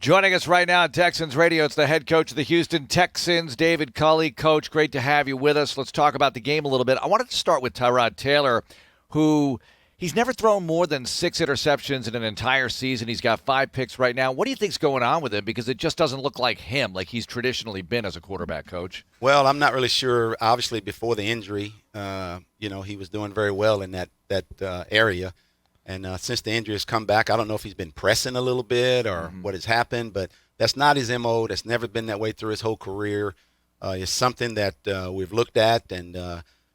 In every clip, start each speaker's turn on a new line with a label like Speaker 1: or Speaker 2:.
Speaker 1: Joining us right now on Texans Radio, it's the head coach of the Houston Texans, David Culley. Coach, great to have you with us. Let's talk about the game a little bit. I wanted to start with Tyrod Taylor, who he's never thrown more than 6 interceptions in an entire season. He's got 5 picks right now. What do you think's going on with him? Because it just doesn't look like him, like he's traditionally been as a quarterback, Coach.
Speaker 2: Well, I'm not really sure. Obviously, before the injury, he was doing very well in that area. And since the injury has come back, I don't know if he's been pressing a little bit or what has happened, but that's not his MO. That's never been that way through his whole career. It's something that we've looked at and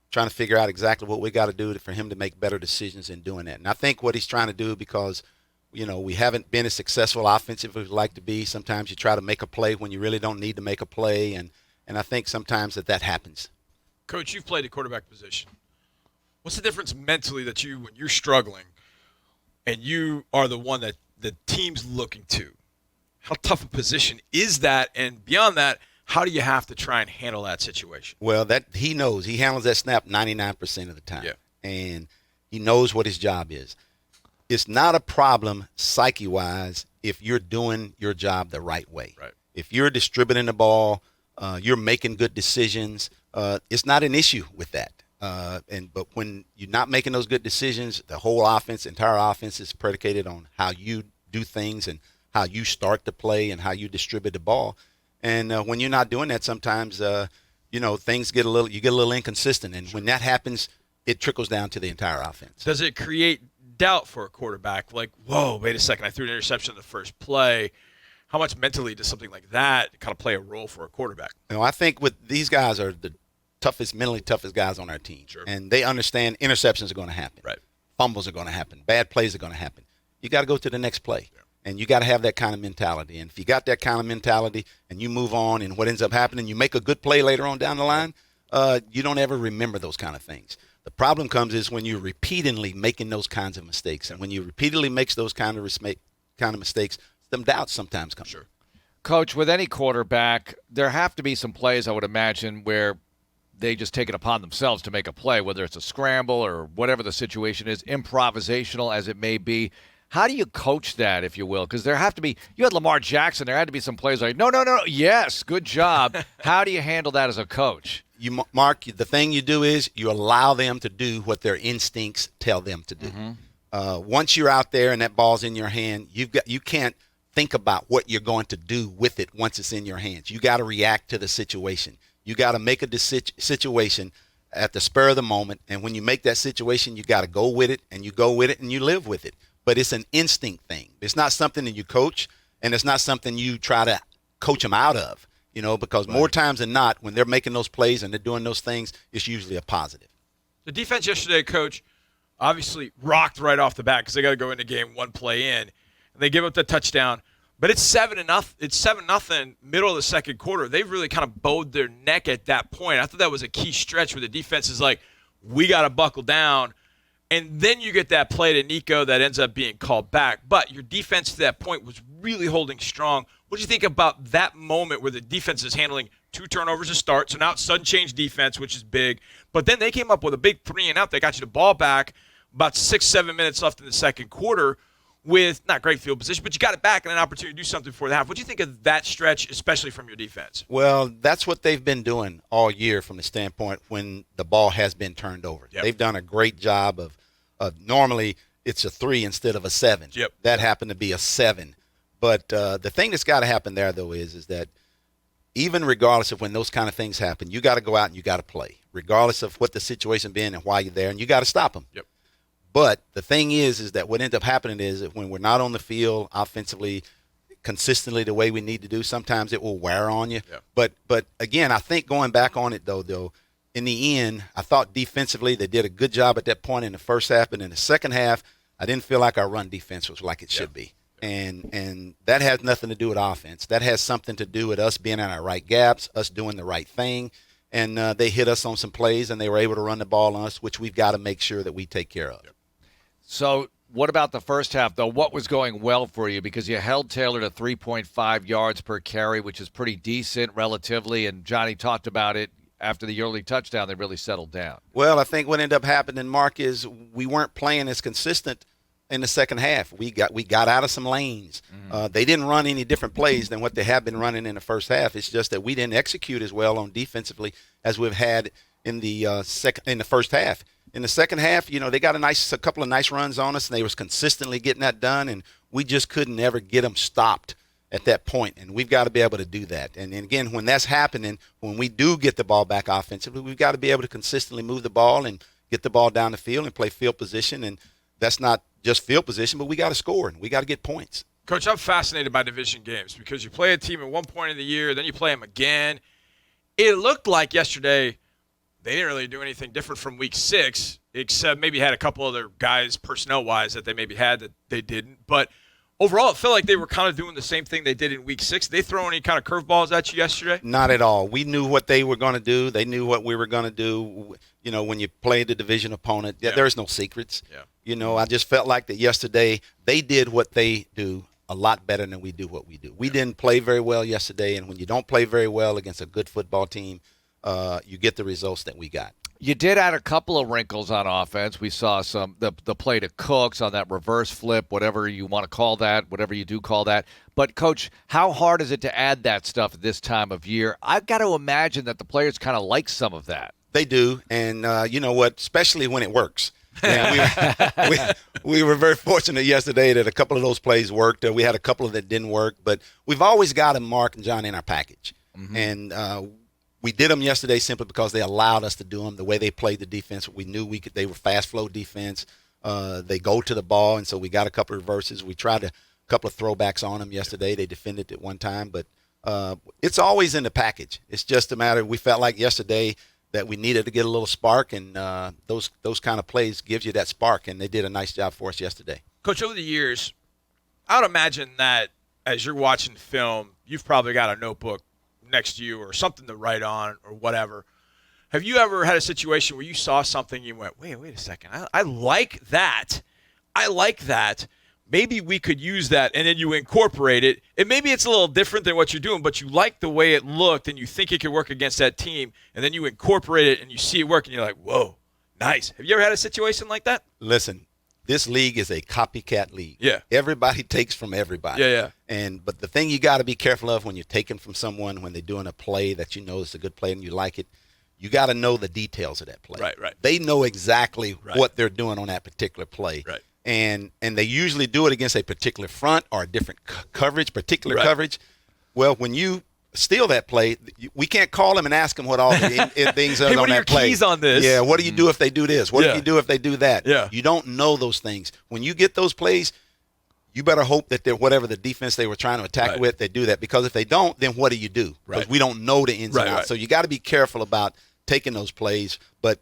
Speaker 2: trying to figure out exactly what we got to do for him to make better decisions in doing that. And I think what he's trying to do, because we haven't been as successful offensively as we'd like to be. Sometimes you try to make a play when you really don't need to make a play, and I think sometimes that happens.
Speaker 3: Coach, you've played the quarterback position. What's the difference mentally that when you're struggling and you are the one that the team's looking to? How tough a position is that? And beyond that, how do you have to try and handle that situation?
Speaker 2: Well, that he knows. He handles that snap 99% of the time.
Speaker 3: Yeah.
Speaker 2: And he knows what his job is. It's not a problem psyche-wise if you're doing your job the right way.
Speaker 3: Right.
Speaker 2: If you're distributing the ball, you're making good decisions, it's not an issue with that. But when you're not making those good decisions, the whole entire offense is predicated on how you do things and how you start the play and how you distribute the ball. And when you're not doing that, sometimes things get a little inconsistent. And when that happens, it trickles down to the entire offense.
Speaker 3: Does it create doubt for a quarterback? Like, whoa, wait a second, I threw an interception in the first play. How much mentally does something like that kind of play a role for a quarterback?
Speaker 2: I think with these guys are the mentally toughest guys on our team.
Speaker 3: Sure.
Speaker 2: And they understand interceptions are going to happen.
Speaker 3: Right.
Speaker 2: Fumbles are going to happen. Bad plays are going to happen. You got to go to the next play. Yeah. And you got to have that kind of mentality. And if you got that kind of mentality and you move on, and what ends up happening, you make a good play later on down the line, you don't ever remember those kind of things. The problem comes is when you're repeatedly making those kinds of mistakes. And when you repeatedly make those kind of mistakes, them doubts sometimes come.
Speaker 3: Sure.
Speaker 1: Coach, with any quarterback, there have to be some plays, I would imagine, where they just take it upon themselves to make a play, whether it's a scramble or whatever the situation is, improvisational as it may be. How do you coach that, if you will? Because there have to be – you had Lamar Jackson. There had to be some plays like, no, yes, good job. How do you handle that as a coach?
Speaker 2: Mark, the thing you do is you allow them to do what their instincts tell them to do. Mm-hmm. Once you're out there and that ball's in your hand, you can't think about what you're going to do with it once it's in your hands. You got to react to the situation. You got to make a situation at the spur of the moment, and when you make that situation, you got to go with it, and you go with it, and you live with it. But it's an instinct thing. It's not something that you coach, and it's not something you try to coach them out of, because more times than not, when they're making those plays and they're doing those things, it's usually a positive.
Speaker 3: The defense yesterday, Coach, obviously rocked right off the bat because they got to go into game one play in, and they give up the touchdown. But it's 7-0. It's 7-0 middle of the second quarter. They've really kind of bowed their neck at that point. I thought that was a key stretch where the defense is like, we got to buckle down. And then you get that play to Nico that ends up being called back. But your defense to that point was really holding strong. What do you think about that moment where the defense is handling 2 turnovers to start? So now it's sudden change defense, which is big. But then they came up with a big 3-and-out. They got you the ball back about 6-7 minutes left in the second quarter, with not great field position, but you got it back and an opportunity to do something for the half. What do you think of that stretch, especially from your defense?
Speaker 2: Well, that's what they've been doing all year from the standpoint when the ball has been turned over.
Speaker 3: Yep.
Speaker 2: They've done a great job of normally it's a 3 instead of a 7.
Speaker 3: Yep.
Speaker 2: That happened to be a 7. But the thing that's got to happen there, though, is that even regardless of when those kind of things happen, you got to go out and you got to play, regardless of what the situation been and why you're there, and you got to stop them.
Speaker 3: Yep.
Speaker 2: But the thing is that what ends up happening is that when we're not on the field offensively consistently the way we need to do, sometimes it will wear on you.
Speaker 3: Yeah.
Speaker 2: But again, I think going back on it, though, in the end, I thought defensively they did a good job at that point in the first half. But in the second half, I didn't feel like our run defense was like it should be. And that has nothing to do with offense. That has something to do with us being in our right gaps, us doing the right thing. And they hit us on some plays, and they were able to run the ball on us, which we've got to make sure that we take care of.
Speaker 1: So what about the first half, though? What was going well for you? Because you held Taylor to 3.5 yards per carry, which is pretty decent relatively, and Johnny talked about it. After the early touchdown, they really settled down.
Speaker 2: Well, I think what ended up happening, Mark, is we weren't playing as consistent in the second half. We got out of some lanes. They didn't run any different plays than what they have been running in the first half. It's just that we didn't execute as well on defensively as we've had in the first half. In the second half, they got a couple of nice runs on us, and they was consistently getting that done, and we just couldn't ever get them stopped at that point, and we've got to be able to do that. And again, when that's happening, when we do get the ball back offensively, we've got to be able to consistently move the ball and get the ball down the field and play field position. And that's not just field position, but we got to score and we got to get points.
Speaker 3: Coach, I'm fascinated by division games because you play a team at one point in the year, then you play them again. It looked like yesterday they didn't really do anything different from week 6, except maybe had a couple other guys personnel-wise that they maybe had that they didn't. But overall, it felt like they were kind of doing the same thing they did in week 6. Did they throw any kind of curveballs at you yesterday?
Speaker 2: Not at all. We knew what they were going to do. They knew what we were going to do. When you play the division opponent, there's no secrets.
Speaker 3: Yeah.
Speaker 2: I just felt like that yesterday they did what they do a lot better than we do what we do. We didn't play very well yesterday, and when you don't play very well against a good football team, you get the results that we got.
Speaker 1: You did add a couple of wrinkles on offense. We saw the play to Cooks on that reverse flip, whatever you want to call that, whatever you do call that. But, Coach, how hard is it to add that stuff at this time of year? I've got to imagine that the players kind of like some of that.
Speaker 2: They do, and you know what? Especially when it works. We were very fortunate yesterday that a couple of those plays worked. We had a couple that didn't work, but we've always got them, Mark and John, in our package. And we did them yesterday simply because they allowed us to do them the way they played the defense. We knew we could. They were fast flow defense. They go to the ball, and so we got a couple of reverses. We tried a couple of throwbacks on them yesterday. They defended it one time, but it's always in the package. It's just a matter. We felt like yesterday that we needed to get a little spark, and those kind of plays gives you that spark, and they did a nice job for us yesterday.
Speaker 3: Coach, over the years, I would imagine that as you're watching film, you've probably got a notebook next to you or something to write on or whatever. Have you ever had a situation where you saw something and you went, wait a second, I like that. I like that. Maybe we could use that, and then you incorporate it. And maybe it's a little different than what you're doing, but you like the way it looked, and you think it could work against that team, and then you incorporate it, and you see it work, and you're like, whoa, nice. Have you ever had a situation like that?
Speaker 2: Listen, this league is a copycat league.
Speaker 3: Yeah.
Speaker 2: Everybody takes from everybody.
Speaker 3: Yeah.
Speaker 2: But the thing you got to be careful of when you're taking from someone, when they're doing a play that you know is a good play and you like it, you got to know the details of that play.
Speaker 3: Right.
Speaker 2: They know exactly what they're doing on that particular play.
Speaker 3: Right.
Speaker 2: And they usually do it against a particular front or a different coverage, particular
Speaker 3: Right.
Speaker 2: coverage. Well, when you steal that play, we can't call them and ask them what all the things are
Speaker 3: Hey,
Speaker 2: on
Speaker 3: what are
Speaker 2: that
Speaker 3: your
Speaker 2: play.
Speaker 3: keys on this?
Speaker 2: Yeah, what do you do if they do this? What do
Speaker 3: Yeah.
Speaker 2: you do if they do that?
Speaker 3: Yeah.
Speaker 2: You don't know those things. When you get those plays, you better hope that they're whatever the defense they were trying to attack
Speaker 3: Right.
Speaker 2: with, they do that. Because if they don't, then what do you do? Because
Speaker 3: Right.
Speaker 2: we don't know the ins and outs.
Speaker 3: Right.
Speaker 2: So you got to be careful about taking those plays. But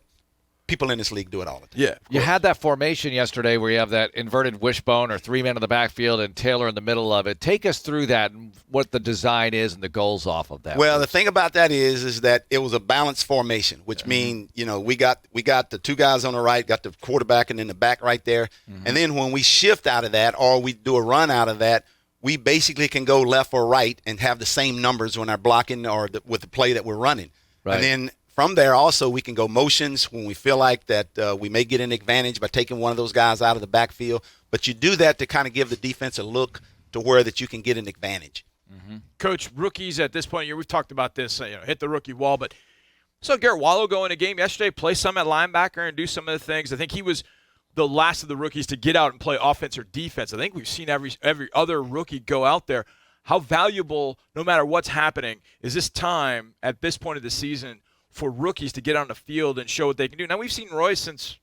Speaker 2: people in this league do it all the time.
Speaker 3: Yeah.
Speaker 1: You had that formation yesterday where you have that inverted wishbone or 3 men in the backfield and Taylor in the middle of it. Take us through that and what the design is and the goals off of that.
Speaker 2: Well, the thing about that is that it was a balanced formation, which means, we got the two guys on the right, got the quarterback and in the back right there. And then when we shift out of that or we do a run out of that, we basically can go left or right and have the same numbers when our blocking or with the play that we're running.
Speaker 1: Right.
Speaker 2: And then from there also we can go motions when we feel like that we may get an advantage by taking one of those guys out of the backfield. But you do that to kind of give the defense a look to where that you can get an advantage.
Speaker 3: Coach, rookies at this point, we've talked about this, hit the rookie wall, but so Garrett Wallow go in a game yesterday, play some at linebacker and do some of the things. I think he was the last of the rookies to get out and play offense or defense. I think we've seen every other rookie go out there. How valuable, no matter what's happening, is this time at this point of the season for rookies to get on the field and show what they can do? Now, we've seen Roy since,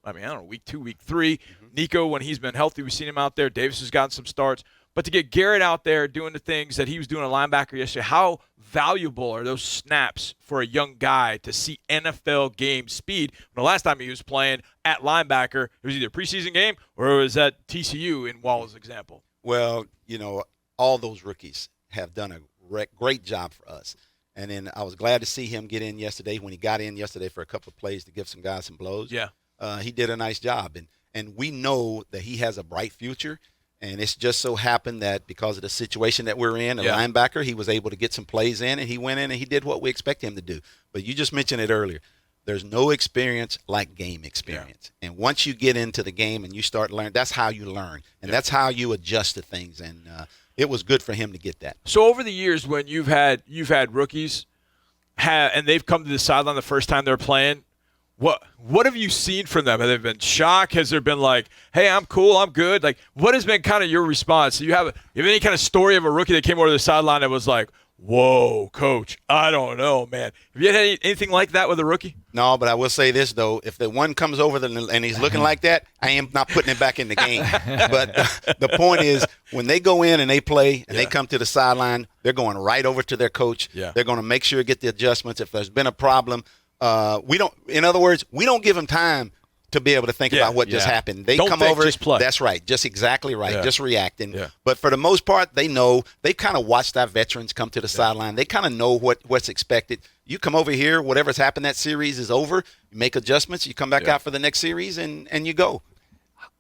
Speaker 3: week 2, week 3. Nico, when he's been healthy, we've seen him out there. Davis has gotten some starts. But to get Garrett out there doing the things that he was doing a linebacker yesterday, how valuable are those snaps for a young guy to see NFL game speed? The last time he was playing at linebacker, it was either a preseason game or it was at TCU in Wallow's example.
Speaker 2: Well, all those rookies have done a great job for us. And then I was glad to see him get in yesterday when he got in yesterday for a couple of plays to give some guys some blows.
Speaker 3: Yeah.
Speaker 2: He did a nice job. And we know that he has a bright future. And it's just so happened that because of the situation that we're in, linebacker, he was able to get some plays in, and he went in and he did what we expect him to do. But you just mentioned it earlier. there's no experience like game experience. And once you get into the game and you start learning, that's how you learn. And that's how you adjust to things. And it was good for him to get that.
Speaker 3: So over the years when you've had rookies and they've come to the sideline the first time they're playing, what have you seen from them? Have they been shocked? Has there been like, hey, I'm cool, I'm good? Like, what has been kind of your response? So you have any kind of story of a rookie that came over to the sideline that was like, whoa, coach, I don't know, man. Have you had anything like that with a rookie?
Speaker 2: No, but I will say this, though. If the one comes over and he's looking like that, I am not putting him back in the game. But the point is, when they go in and they play and they come to the sideline, they're going right over to their coach.
Speaker 3: Yeah.
Speaker 2: They're going to make sure to get the adjustments. If there's been a problem, in other words, we don't give them time to be able to think about what just happened. They
Speaker 3: don't
Speaker 2: come
Speaker 3: think,
Speaker 2: over.
Speaker 3: just play.
Speaker 2: That's right. Just exactly right.
Speaker 3: Yeah.
Speaker 2: Just reacting.
Speaker 3: Yeah.
Speaker 2: But for the most part, they know. They kind of watched our veterans come to the sideline. They kind of know what's expected. You come over here, whatever's happened that series is over. You make adjustments. You come back out for the next series, and you go.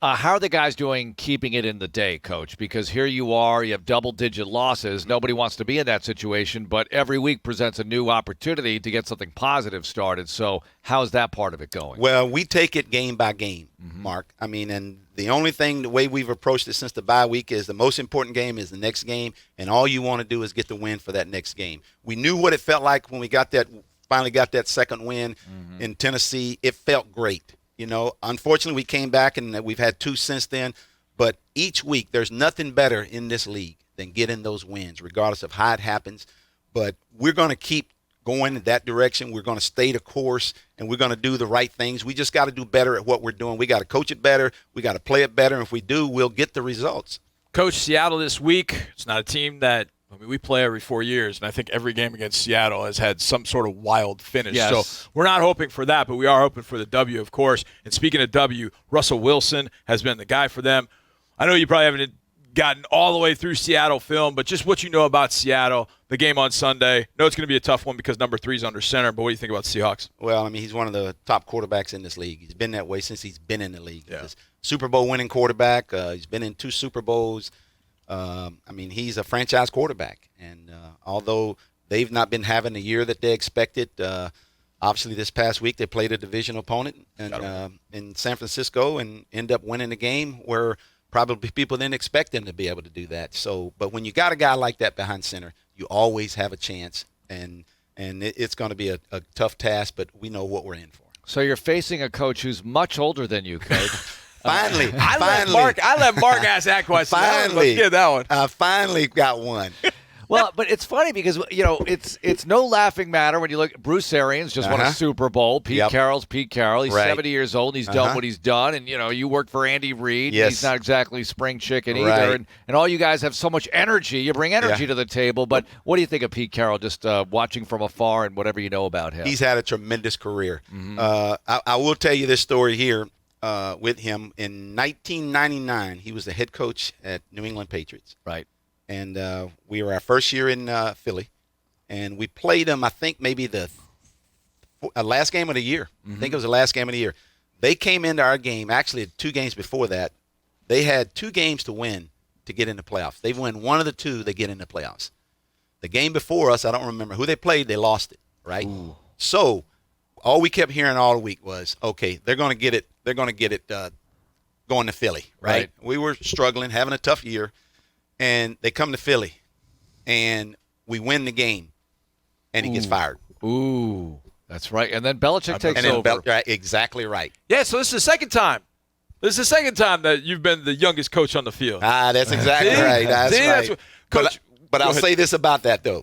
Speaker 1: How are the guys doing keeping it in the day, Coach? Because here you are, you have double-digit losses. Nobody wants to be in that situation, but every week presents a new opportunity to get something positive started. So how's that part of it going?
Speaker 2: Well, we take it game by game, Mark. I mean, and the way we've approached it since the bye week is the most important game is the next game, and all you want to do is get the win for that next game. We knew what it felt like when we finally got that second win in Tennessee. It felt great. You know, unfortunately, we came back, and we've had 2 since then. But each week, there's nothing better in this league than getting those wins, regardless of how it happens. But we're going to keep going in that direction. We're going to stay the course, and we're going to do the right things. We just got to do better at what we're doing. We got to coach it better. We got to play it better. And if we do, we'll get the results.
Speaker 3: Coach, Seattle this week, it's not a team that we play every 4 years, and I think every game against Seattle has had some sort of wild finish.
Speaker 1: Yes.
Speaker 3: So we're not hoping for that, but we are hoping for the W, of course. And speaking of W, Russell Wilson has been the guy for them. I know you probably haven't gotten all the way through Seattle film, but just what you know about Seattle, the game on Sunday. I know it's going to be a tough one because number 3 is under center, but what do you think about the Seahawks?
Speaker 2: Well, I mean, he's one of the top quarterbacks in this league. He's been that way since he's been in the league.
Speaker 3: Yeah.
Speaker 2: He's a Super Bowl winning quarterback. He's been in 2 Super Bowls. I mean, he's a franchise quarterback. And although they've not been having the year that they expected, obviously this past week they played a divisional opponent in San Francisco and end up winning the game where probably people didn't expect them to be able to do that. So, but when you got a guy like that behind center, you always have a chance. And it's going to be a tough task, but we know what we're in for.
Speaker 1: So you're facing a coach who's much older than you, Coach.
Speaker 2: Finally,
Speaker 3: I let Marc ask that question.
Speaker 2: Finally,
Speaker 3: Let's get that one.
Speaker 2: I finally got one.
Speaker 1: Well, but it's funny because, you know, it's no laughing matter when you look. Bruce Arians just won a Super Bowl. Pete Carroll's Pete Carroll. He's 70 years old. And he's done what he's done. And, you know, you worked for Andy Reid.
Speaker 2: Yes.
Speaker 1: He's not exactly spring chicken either.
Speaker 2: Right.
Speaker 1: And all you guys have so much energy. You bring energy to the table. But what do you think of Pete Carroll just watching from afar and whatever you know about him?
Speaker 2: He's had a tremendous career. I will tell you this story here with him. In 1999, he was the head coach at New England Patriots.
Speaker 1: Right.
Speaker 2: And we were our first year in Philly, and we played them, I think, maybe the last game of the year. I think it was the last game of the year. They came into our game, actually 2 games before that. They had 2 games to win to get in the playoffs. They win one of the 2, they get in the playoffs. The game before us, I don't remember who they played, they lost it, right? Ooh. So all we kept hearing all week was, okay, they're going to get it. They're going to get it going to Philly, right? We were struggling, having a tough year. And they come to Philly, and we win the game, and he gets fired.
Speaker 1: Ooh, that's right. And then Belichick takes over.
Speaker 2: Right, exactly right.
Speaker 3: Yeah, so this is the second time. This is the second time that you've been the youngest coach on the field.
Speaker 2: That's exactly right. That's right.
Speaker 3: Coach,
Speaker 2: but I'll say this about that, though.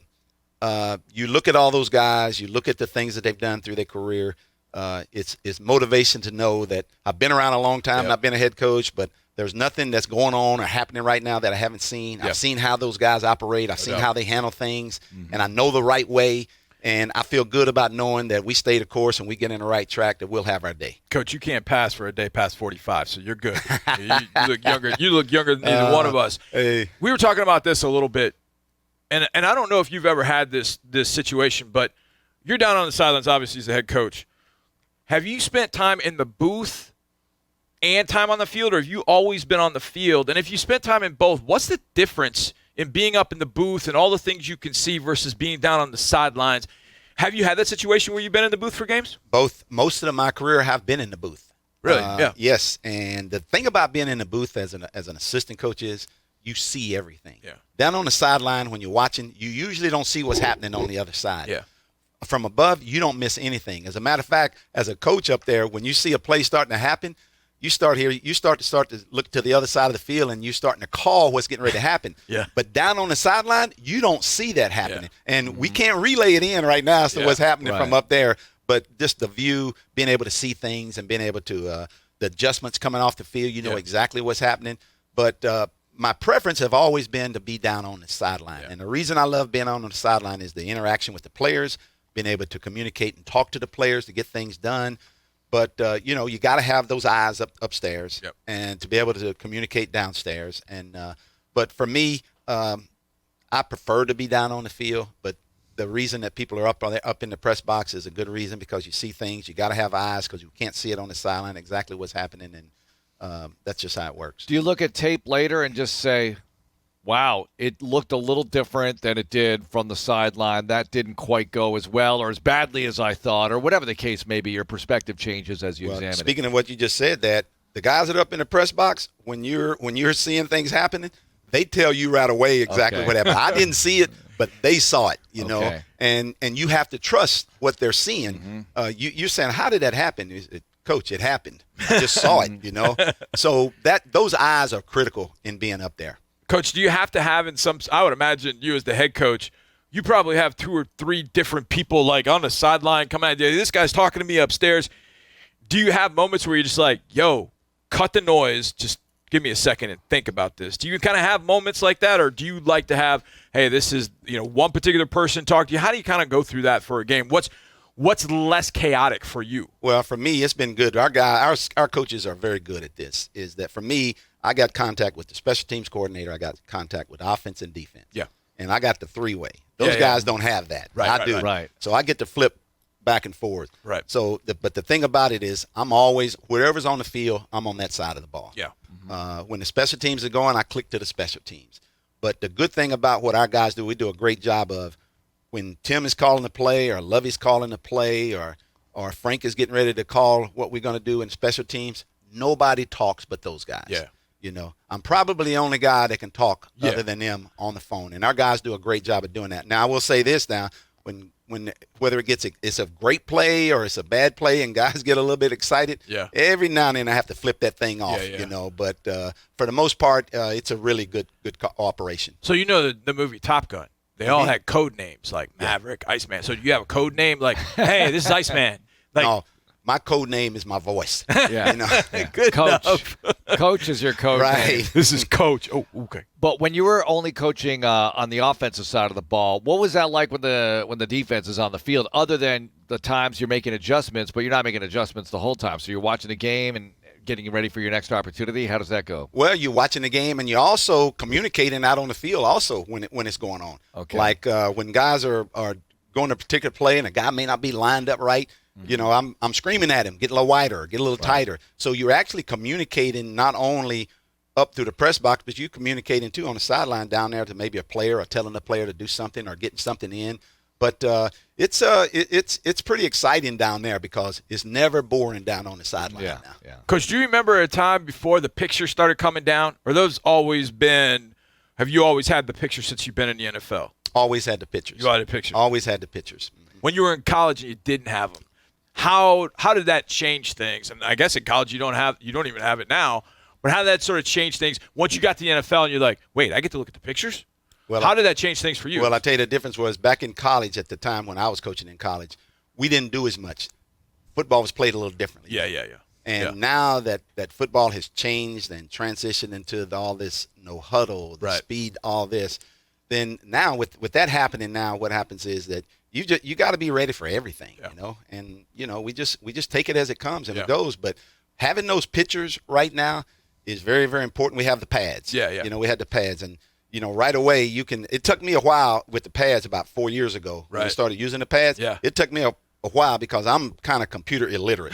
Speaker 2: You look at all those guys. You look at the things that they've done through their career. It's motivation to know that I've been around a long time. I've been a head coach, but there's nothing that's going on or happening right now that I haven't seen. I've seen how those guys operate. I've seen how they handle things, and I know the right way. And I feel good about knowing that we stay the course and we get in the right track, that we'll have our day.
Speaker 3: Coach, you can't pass for a day past 45, so you're good. you look younger. You look younger than either one of us.
Speaker 2: Hey.
Speaker 3: We were talking about this a little bit, and I don't know if you've ever had this situation, but you're down on the sidelines, obviously, as the head coach. Have you spent time in the booth and time on the field, or have you always been on the field? And if you spent time in both, what's the difference in being up in the booth and all the things you can see versus being down on the sidelines? Have you had that situation where you've been in the booth for games?
Speaker 2: Most of my career have been in the booth.
Speaker 3: Really? Yeah.
Speaker 2: Yes, and the thing about being in the booth as an assistant coach is you see everything.
Speaker 3: Yeah.
Speaker 2: Down on the sideline when you're watching, you usually don't see what's happening on the other side.
Speaker 3: Yeah.
Speaker 2: From above, you don't miss anything. As a matter of fact, as a coach up there, when you see a play starting to happen, you start to look to the other side of the field, and you're starting to call what's getting ready to happen.
Speaker 3: Yeah.
Speaker 2: But down on the sideline, you don't see that happening.
Speaker 3: Yeah.
Speaker 2: And we can't relay it in right now as to what's happening
Speaker 1: Right.
Speaker 2: from up there. But just the view, being able to see things and being able to the adjustments coming off the field, you know exactly what's happening. But my preference have always been to be down on the sideline.
Speaker 3: Yeah.
Speaker 2: And the reason I love being on the sideline is the interaction with the players, being able to communicate and talk to the players to get things done. But, you got to have those eyes upstairs and to be able to communicate downstairs. And but for me, I prefer to be down on the field. But the reason that people are up in the press box is a good reason, because you see things. You got to have eyes because you can't see it on the sideline exactly what's happening. And that's just how it works.
Speaker 1: Do you look at tape later and just say, wow, it looked a little different than it did from the sideline. That didn't quite go as well or as badly as I thought, or whatever the case may be. Your perspective changes as you examine it.
Speaker 2: Speaking of what you just said, that the guys that are up in the press box, when you're seeing things happening, they tell you right away exactly what happened. I didn't see it, but they saw it, you know, and you have to trust what they're seeing. You're saying, how did that happen? Coach, it happened. I just saw it, you know. So those eyes are critical in being up there.
Speaker 3: Coach, do you have to have I would imagine you as the head coach, you probably have 2 or 3 different people like on the sideline coming at you. This guy's talking to me upstairs. Do you have moments where you're just like, yo, cut the noise, just give me a second and think about this? Do you kind of have moments like that, or do you like to have, hey, this is, one particular person talk to you? How do you kind of go through that for a game? What's less chaotic for you?
Speaker 2: Well, for me, it's been good. Our coaches are very good at this. Is that for me? I got contact with the special teams coordinator. I got contact with offense and defense.
Speaker 3: Yeah.
Speaker 2: And I got the 3-way. Those guys don't have that. I do.
Speaker 1: Right.
Speaker 2: So I get to flip back and forth.
Speaker 3: Right.
Speaker 2: So, but the thing about it is, I'm always, wherever's on the field, I'm on that side of the ball.
Speaker 3: Yeah.
Speaker 2: When the special teams are going, I click to the special teams. But the good thing about what our guys do, we do a great job of, when Tim is calling the play, or Lovey's calling the play, or Frank is getting ready to call what we're going to do in special teams, nobody talks but those guys.
Speaker 3: Yeah.
Speaker 2: I'm probably the only guy that can talk other than them on the phone, and our guys do a great job of doing that. Now, I will say this: now, when whether it's a great play or it's a bad play, and guys get a little bit excited, every now and then I have to flip that thing off, But for the most part, it's a really good operation.
Speaker 3: So the movie Top Gun, they all had code names like Maverick, Iceman. So do you have a code name like, hey, this is Iceman? Like,
Speaker 2: no. My code name is my voice.
Speaker 3: Good
Speaker 1: Coach.
Speaker 3: enough.
Speaker 1: Coach is your coach.
Speaker 2: Right.
Speaker 3: This is Coach. Oh, okay.
Speaker 1: But when you were only coaching on the offensive side of the ball, what was that like when the defense is on the field, other than the times you're making adjustments, but you're not making adjustments the whole time? So you're watching the game and getting ready for your next opportunity. How does that go?
Speaker 2: Well, you're watching the game, and you're also communicating out on the field also when it's going on.
Speaker 1: Okay.
Speaker 2: Like when guys are going a particular play and a guy may not be lined up right, I'm screaming at him, get a little wider, get a little tighter. So you're actually communicating not only up through the press box, but you're communicating too on the sideline down there to maybe a player, or telling the player to do something or getting something in. But it's pretty exciting down there because it's never boring down on the sideline now.
Speaker 1: Yeah.
Speaker 3: Coach, do you remember a time before the pictures started coming down? Or have you always had the pictures since you've been in the NFL?
Speaker 2: Always had the pictures.
Speaker 3: You had the pictures.
Speaker 2: Always had the pictures.
Speaker 3: When you were in college and you didn't have them, how did that change things? And I guess in college you don't even have it now. But how did that sort of change things once you got to the NFL and you're like, wait, I get to look at the pictures?
Speaker 2: Well,
Speaker 3: how did that change things for you?
Speaker 2: Well, I tell you, the difference was back in college at the time when I was coaching in college, we didn't do as much. Football was played a little differently.
Speaker 3: Yeah.
Speaker 2: And now that football has changed and transitioned into all this no huddle, the speed, all this, then now with that happening now, what happens is that you got to be ready for everything, And we just take it as it comes and it goes. But having those pictures right now is very, very important. We have the pads.
Speaker 3: Yeah.
Speaker 2: We had the pads, and right away it took me a while with the pads about 4 years ago when I started using the pads.
Speaker 3: Yeah.
Speaker 2: It took me a while because I'm kind of computer illiterate.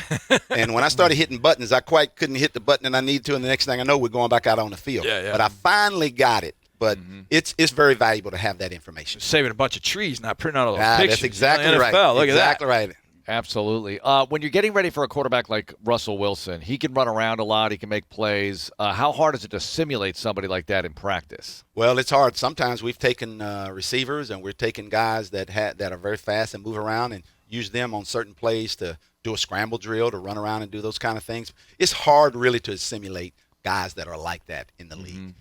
Speaker 2: And when I started hitting buttons, I quite couldn't hit the button and I need to, and the next thing I know, we're going back out on the field.
Speaker 3: Yeah.
Speaker 2: But I finally got it but it's very valuable to have that information.
Speaker 3: Saving a bunch of trees, not printing out all those pictures.
Speaker 2: That's exactly
Speaker 3: NFL,
Speaker 2: right.
Speaker 3: Look
Speaker 2: exactly
Speaker 3: at that.
Speaker 2: right.
Speaker 1: Absolutely. When you're getting ready for a quarterback like Russell Wilson, he can run around a lot. He can make plays. How hard is it to simulate somebody like that in practice?
Speaker 2: Well, it's hard. Sometimes we've taken receivers and we're taking guys that are very fast and move around and use them on certain plays to do a scramble drill, to run around and do those kind of things. It's hard really to simulate guys that are like that in the league,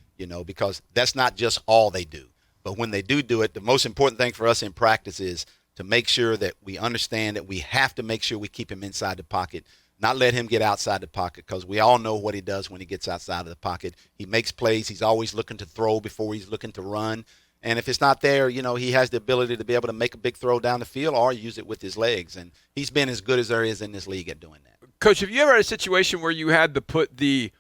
Speaker 2: because that's not just all they do. But when they do it, the most important thing for us in practice is to make sure that we understand that we have to make sure we keep him inside the pocket, not let him get outside the pocket, because we all know what he does when he gets outside of the pocket. He makes plays. He's always looking to throw before he's looking to run. And if it's not there, he has the ability to be able to make a big throw down the field or use it with his legs. And he's been as good as there is in this league at doing that.
Speaker 3: Coach, have you ever had a situation where you had to put the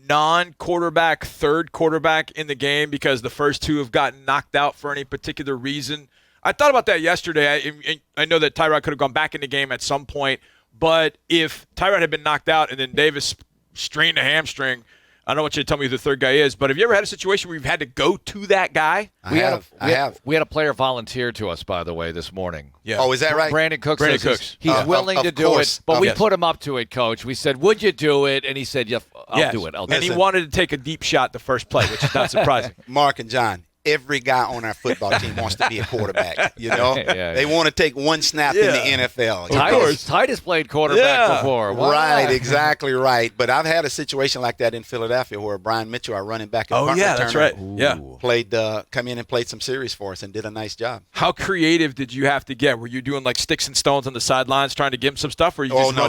Speaker 3: non-quarterback, third quarterback in the game because the first two have gotten knocked out for any particular reason? I thought about that yesterday. I know that Tyrod could have gone back in the game at some point, but if Tyrod had been knocked out and then Davis strained a hamstring, I don't want you to tell me who the third guy is, but have you ever had a situation where you've had to go to that guy?
Speaker 2: I have.
Speaker 1: We had a player volunteer to us, by the way, this morning.
Speaker 3: Yeah.
Speaker 2: Oh, is that right?
Speaker 1: Brandon Cooks.
Speaker 3: Brandon
Speaker 1: says
Speaker 3: Cooks.
Speaker 1: He's willing to do it, but we
Speaker 3: Yes.
Speaker 1: put him up to it, Coach. We said, would you do it? And he said, yeah, I'll do it. I'll do
Speaker 3: And
Speaker 1: it.
Speaker 3: he wanted to take a deep shot the first play, which is not surprising.
Speaker 2: Mark and John, every guy on our football team wants to be a quarterback.
Speaker 1: Yeah.
Speaker 2: They want to take one snap in the NFL.
Speaker 1: Titus played quarterback before. Wow.
Speaker 2: Right, exactly right. But I've had a situation like that in Philadelphia where Brian Mitchell, our running back, and
Speaker 3: That's right. Yeah,
Speaker 2: come in and played some series for us and did a nice job.
Speaker 3: How creative did you have to get? Were you doing like sticks and stones on the sidelines trying to give him some stuff? Or you just
Speaker 2: no,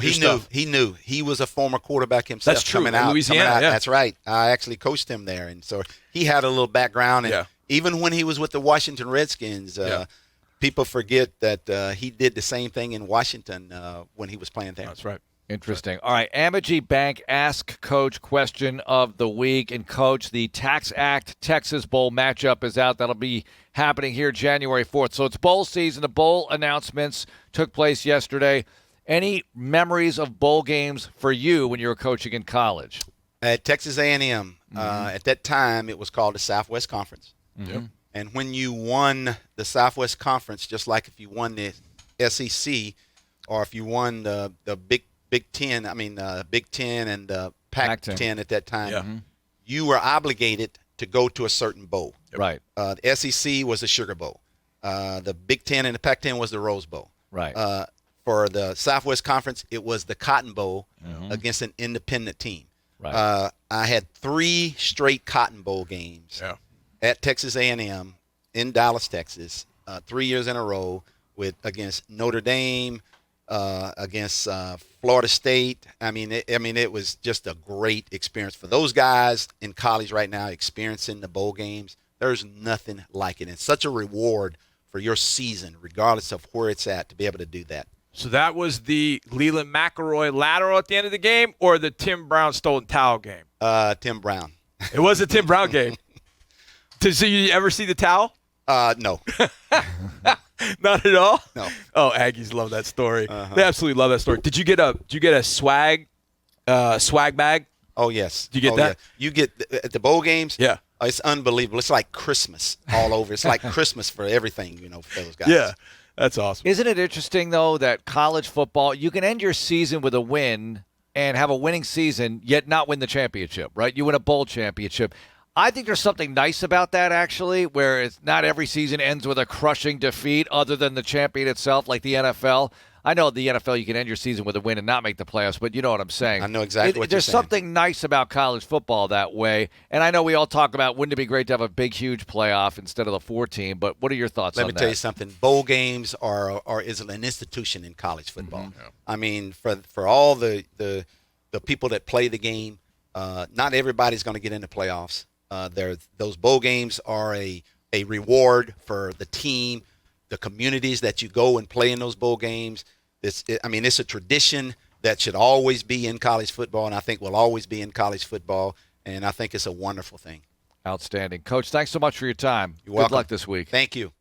Speaker 3: he
Speaker 2: knew. He was a former quarterback himself.
Speaker 3: That's true.
Speaker 2: Coming out,
Speaker 3: Louisiana. Yeah.
Speaker 2: That's right. I actually coached him there, and so he had a little background. And even when he was with the Washington Redskins, people forget that he did the same thing in Washington when he was playing there.
Speaker 3: That's right.
Speaker 1: Interesting. All right, Amegy Bank Ask Coach question of the week. And, Coach, the Tax Act Texas Bowl matchup is out. That'll be happening here January 4th. So it's bowl season. The bowl announcements took place yesterday. Any memories of bowl games for you when you were coaching in college?
Speaker 2: At Texas A&M, at that time, it was called the Southwest Conference.
Speaker 3: Yep.
Speaker 2: And when you won the Southwest Conference, just like if you won the SEC or if you won the Big Ten, Big Ten and the Pac-10 at that time, you were obligated to go to a certain bowl.
Speaker 1: Right.
Speaker 2: The SEC was the Sugar Bowl. The Big Ten and the Pac-10 was the Rose Bowl.
Speaker 1: Right.
Speaker 2: For the Southwest Conference, it was the Cotton Bowl against an independent team.
Speaker 1: Right.
Speaker 2: I had 3 straight Cotton Bowl games at Texas A&M in Dallas, Texas, 3 years in a row against Notre Dame, against Florida State. It was just a great experience for those guys in college right now, experiencing the bowl games. There's nothing like it. It's such a reward for your season, regardless of where it's at, to be able to do that.
Speaker 3: So that was the Leland McElroy lateral at the end of the game, or the Tim Brown stolen towel game?
Speaker 2: Tim Brown.
Speaker 3: It was a Tim Brown game. Did you ever see the towel?
Speaker 2: No.
Speaker 3: Not at all?
Speaker 2: No.
Speaker 3: Oh, Aggies love that story. They absolutely love that story. Did you get a swag bag?
Speaker 2: Oh, yes.
Speaker 3: Did you get that?
Speaker 2: Yeah. You get at the bowl games?
Speaker 3: Yeah.
Speaker 2: It's unbelievable. It's like Christmas all over. It's like Christmas for everything, for those guys.
Speaker 3: Yeah. That's awesome.
Speaker 1: Isn't it interesting, though, that college football, you can end your season with a win and have a winning season, yet not win the championship, right? You win a bowl championship. I think there's something nice about that, actually, where it's not every season ends with a crushing defeat other than the champion itself, like the NFL. I know the NFL, you can end your season with a win and not make the playoffs, but you know what I'm saying.
Speaker 2: I know exactly what you're
Speaker 1: There's
Speaker 2: saying.
Speaker 1: something nice about college football that way. And I know we all talk about, wouldn't it be great to have a big, huge playoff instead of the 4-team, but what are your thoughts on that?
Speaker 2: Let me tell you something. Bowl games is an institution in college football. I mean, for all the people that play the game, not everybody's going to get into playoffs. Those bowl games are a reward for the team, the communities that you go and play in those bowl games. It's a tradition that should always be in college football, and I think will always be in college football, and I think it's a wonderful thing.
Speaker 1: Outstanding. Coach, thanks so much for your time.
Speaker 2: You're welcome.
Speaker 1: Good luck this week.
Speaker 2: Thank you.